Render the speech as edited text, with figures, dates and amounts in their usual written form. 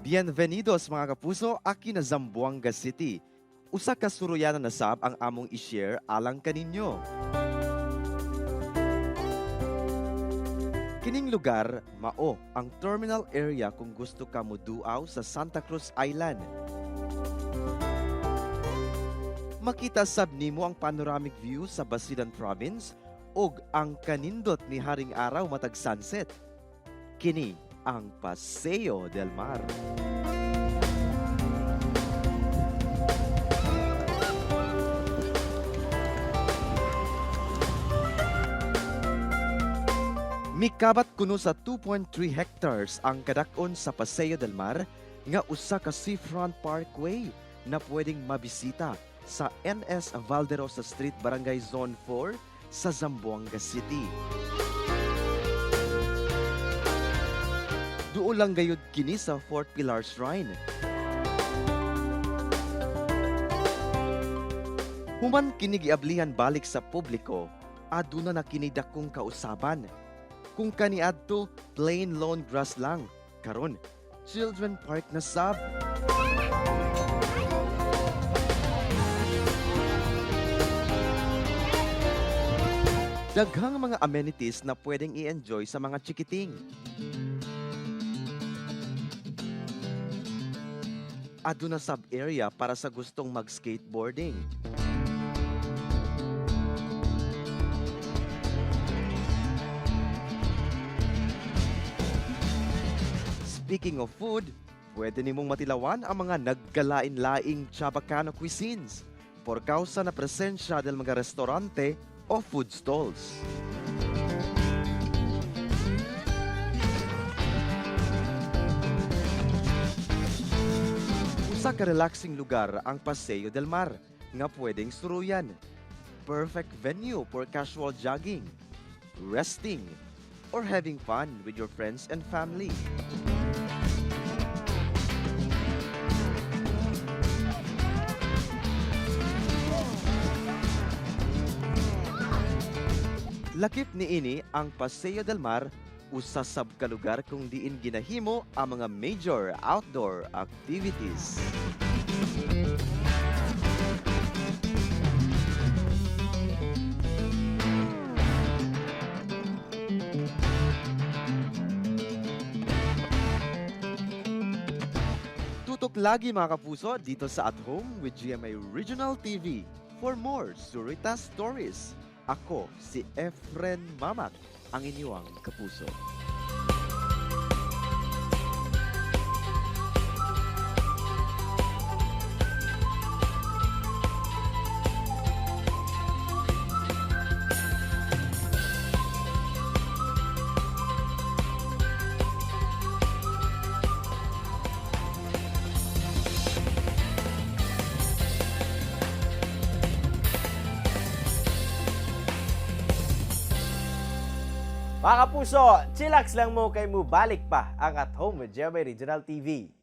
Bienvenidos mga kapuso, aki na Zamboanga City. Usa ka suruyanan na sab ang among i-share alang kaninyo. Kining lugar, mao ang terminal area kung gusto ka moduaw sa Santa Cruz Island. Makita sab nimo ang panoramic view sa Basilan Province ug ang kanindot ni Haring Araw matag sunset. Kini ang Paseo del Mar. Mikabat kuno sa 2.3 hectares ang kadak-on sa Paseo del Mar nga usa ka seafront parkway na pwedeng mabisita sa NS Valderosa Street, Barangay Zone 4 sa Zamboanga City. Duol lang gayud kini sa Fort Pilar Shrine. Human kini giablihan balik sa publiko, aduna na kini dakong kausaban. Kung kaniadto plain lawn grass lang, karon children park na sab. Daghang mga amenities na pwedeng i-enjoy sa mga chikiting. Aduna sub-area para sa gustong mag-skateboarding. Speaking of food, pwede nimong matilawan ang mga naggalain-laing Chabacano cuisines por causa na presensya del mga restaurante o food stalls. Usa ka relaxing lugar ang Paseo del Mar nga pwedeng suruyan. Perfect venue for casual jogging, resting, or having fun with your friends and family. Lakip niini ang Paseo del Mar, usa sab ka lugar kung diin ginahimo ang mga major outdoor activities. Tutok lagi mga kapuso dito sa At Home with GMA Regional TV for more Surita Stories. Ako si Efren Mamat, ang inyong kapuso. Mga kapuso, chillax lang mo kay mo balik pa ang At Home with GMA Regional TV.